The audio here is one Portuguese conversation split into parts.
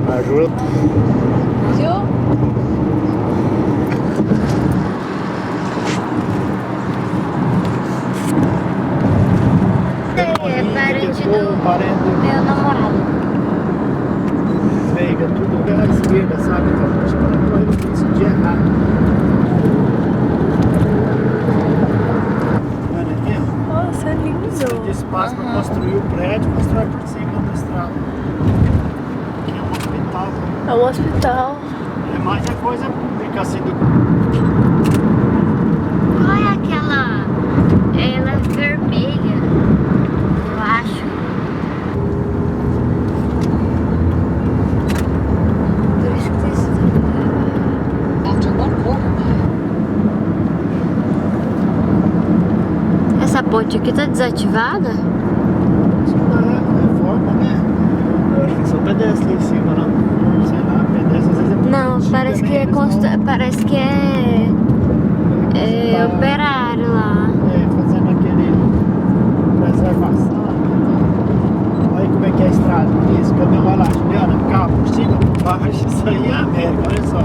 Ajuda. Viu? É parente do meu namorado. Veiga, tudo pela esquerda, sabe? Então, acho que não correu isso de errado. Olha aqui, Nossa, é lindo. de espaço para construir o prédio, mostrar por cima da estrada. Aqui é um hospital. É o hospital. É mais a coisa pública assim do. Qual é aquela? Ela é vermelha, eu acho. Por isso que tem esse Essa ponte aqui tá desativada? Isso não é reforma, né? Eu acho que só pedestre lá em cima, não? Sei lá, pedestre às vezes é muito Não, antiga, parece que né? é Eles não- parece que é Tá, operário lá. fazendo aquele preservação. Olha como é que é a estrada. Isso, caminhão vai lá, Juliana, carro por cima, por baixo. Isso aí é a América, olha só.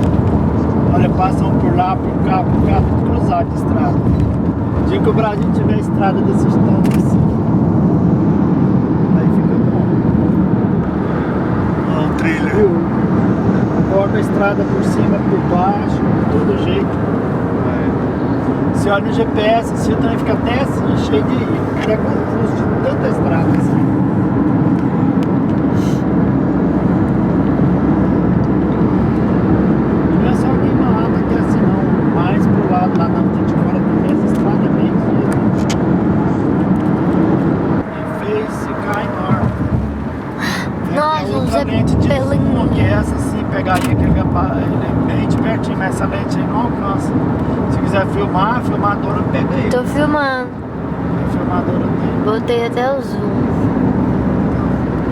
Olha, passam por lá, por cá, tudo cruzado de estrada. O dia que o Brasil tiver estrada desse tanto assim, aí fica bom. Olha o trailer. Viu? Corta a estrada por cima, por baixo, de todo jeito. Você olha no GPS, assim, também fica até assim, cheio de... Fica confuso de tanta estrada assim. Não é só aqui em Manhattan que é assim não, mais pro lado lá na frente de fora também essa estrada é bem fina. E fez ficar enorme. Nossa, é outra Zé lente de Pelinho. zoom, que é essa assim, pegaria aquele ele é bem de pertinho, mas essa lente aí não alcança. Se quiser filmar, a filmadora pega aí. Tô filmando. A filmadora tem. Botei até o zoom.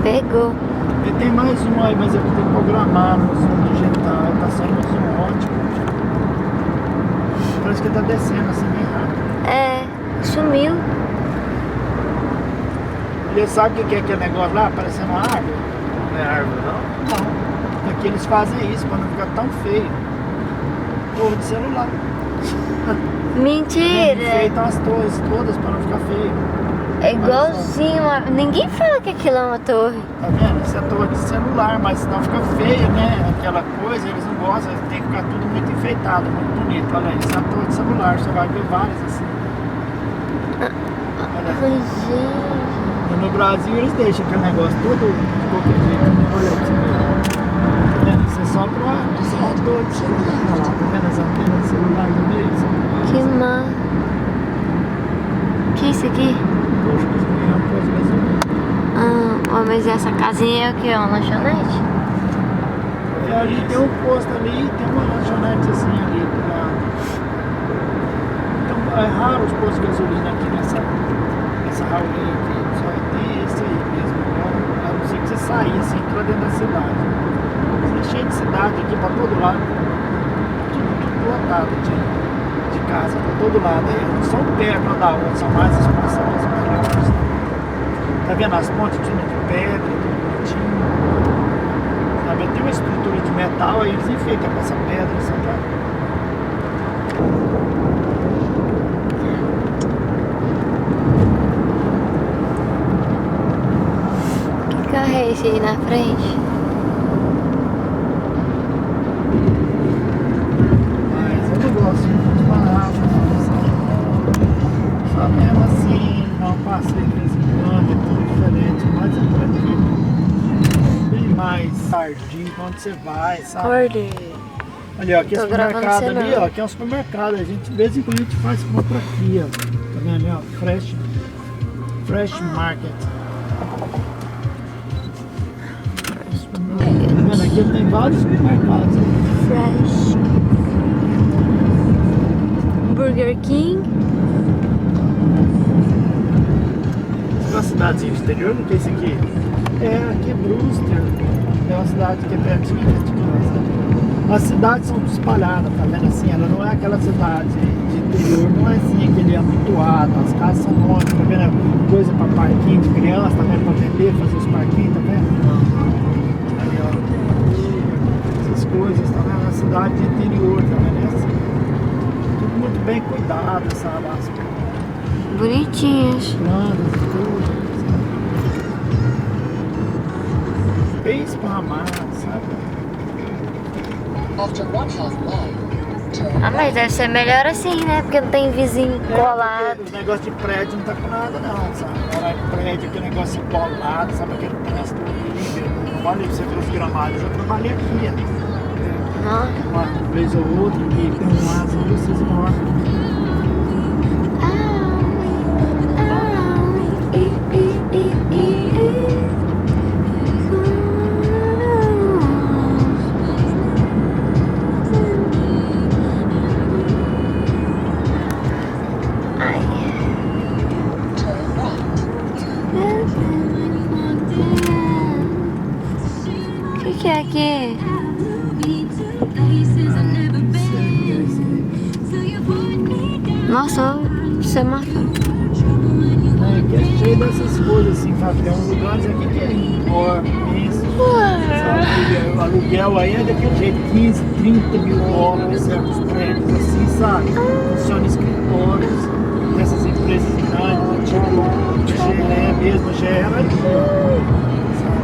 Pegou. E tem mais um aí, mas eu tenho que programar no zoom digital, tá só no zoom ótimo. Parece que tá descendo assim bem rápido. É, sumiu. E sabe o que é aquele negócio lá, parecendo uma árvore? Não é árvore não? Não. Aqui eles fazem isso pra não ficar tão feio. Torre de celular. Mentira. Enfeitam as torres todas pra não ficar feio. É igualzinho. Ninguém fala que aquilo é uma torre. Tá vendo? Isso é torre de celular, mas senão fica feio, né? Aquela coisa, eles não gostam, tem que ficar tudo muito enfeitado, muito bonito. Olha aí, isso é a torre de celular, você vai ver várias assim. Olha. Ai, gente. E no Brasil eles deixam aquele negócio todo de qualquer jeito, né? Olha aí, você vê. Tá vendo? Isso é só pra torre de celular. Olha lá, tá vendo as antenas de celular no meio? Que mal. Que é isso aqui? Poxa, que é uma coisa gasolina. Ah, mas essa casinha é o que? É uma lanchonete? E ali tem um posto ali, tem uma lanchonete assim ali do lado. Então é raro os postos de gasolina aqui nessa highway aqui. Só tem esse aí mesmo. A não ser que você sair assim, entrar dentro da cidade. Você é cheio de cidade aqui pra todo lado. Tudo lotado de casa pra todo lado. Aí não são perto uma da outra, são mais as melhores. Tá vendo as pontes tudo de pedra, tudo bonitinho. Sabe, tem uma estrutura de metal, aí eles enfeitam com essa pedra, sabe? Que carro é esse aí na frente? Mas eu não gosto muito de parar, só mesmo assim, dar um passeio de vez em quando, é tudo diferente, mas é tranquilo. Bem mais tardio, onde você vai, sabe? Acordei. Ali, ó, aqui é Tô supermercado gravando ali, você não. ó, aqui é um supermercado, a gente de vez em quando a gente faz compra aqui, ó. Tá vendo ali, ó, Fresh Market. Tá vendo? Aqui tem vários supermercados. Fresh. Burger King. Tem uma cidadezinha exterior, não tem isso aqui? É, aqui é Brewster. É uma cidade que é pertinho de casa. As cidades são espalhadas, tá vendo assim? Ela não é aquela cidade de interior não é assim, aquele amontoado, as casas são longe, tá vendo? Coisa pra parquinho de criança, tá vendo? Pra vender, fazer os parquinhos, tá vendo? Aí, ó, essas coisas, tá vendo? Na cidade de interior, tá vendo? É assim, tudo muito bem cuidado, sabe? As Bonitinhas. plantas e tudo, sabe? Bem esparramado, sabe? After 1/2 mile, Ah, mas deve ser melhor assim, né? Porque não tem vizinho colado. Porque o negócio de prédio não tá com nada não, sabe? Morar em prédio, aquele negócio colado, sabe? Aquele trânsito horrível. Olha pra você ver os gramados, eu trabalhei aqui, né? Não. Uma vez ou outra, e tem um lado ali, vocês moram. turn right. O que é aqui? Nossa, você matou. Aqui é cheio dessas coisas assim, sabe? Tem uns lugares aqui que é enorme, imenso. Sabe? O aluguel aí é daquele jeito, 15, 30 mil dólares, certos prédios assim, sabe? Funciona em escritórios dessas empresas grandes, tipo GE mesmo, GE era aqui, sabe?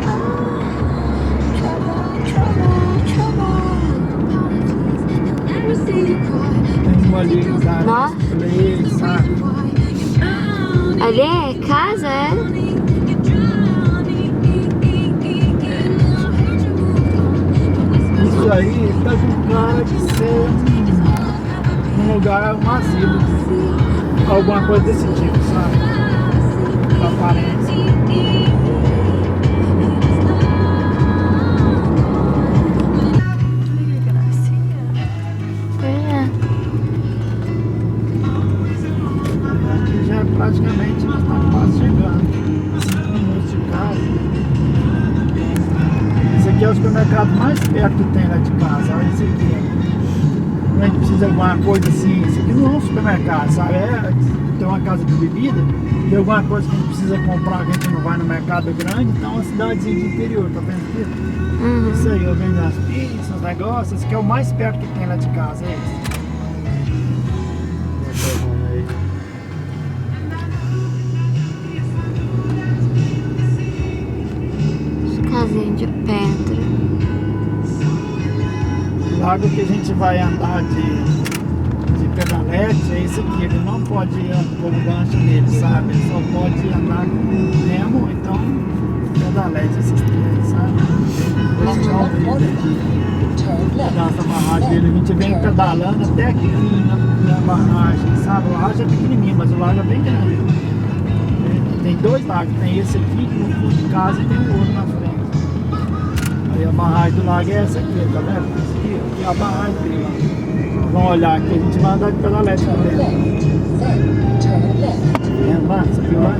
Tem uma ali da Nossa. Play, sabe? Ali é casa, é? Isso aí tá com cara de ser um lugar, um asilo, alguma coisa desse tipo, sabe? Da aparência. Aqui já é praticamente, nós estamos quase chegando. 5 minutos de casa. Esse aqui é o supermercado mais perto que tem lá de casa. Olha esse aqui. Quando a gente precisa de alguma coisa assim, esse aqui não é um supermercado, sabe? Tem uma casa de bebida, tem alguma coisa que a gente precisa comprar, que a gente não vai no mercado grande, então é uma cidadezinha de interior, tá vendo aqui? Isso aí, eu vendo as pizzas, os negócios, esse aqui é o mais perto que tem lá de casa, é esse. Casinha de pedra. O lago que a gente vai andar de pedalete é esse aqui, ele não pode pôr um gancho nele, sabe? Ele só pode andar com remo, então pedalete esses três, sabe? After Então, 1 kilometer, turn left. nossa barragem dele, a gente vem pedalando até aqui na barragem, sabe? A barragem é pequenininha, mas o lago é bem grande. Tem dois lagos, tem esse aqui no fundo de casa e tem o outro na frente. Aí a barragem do lago é essa aqui, tá vendo? Esse aqui é a barragem dele lá. Vamos olhar aqui, a gente vai andar de pedalete Turn também. left. Then turn left. Vendo lá? Você viu lá?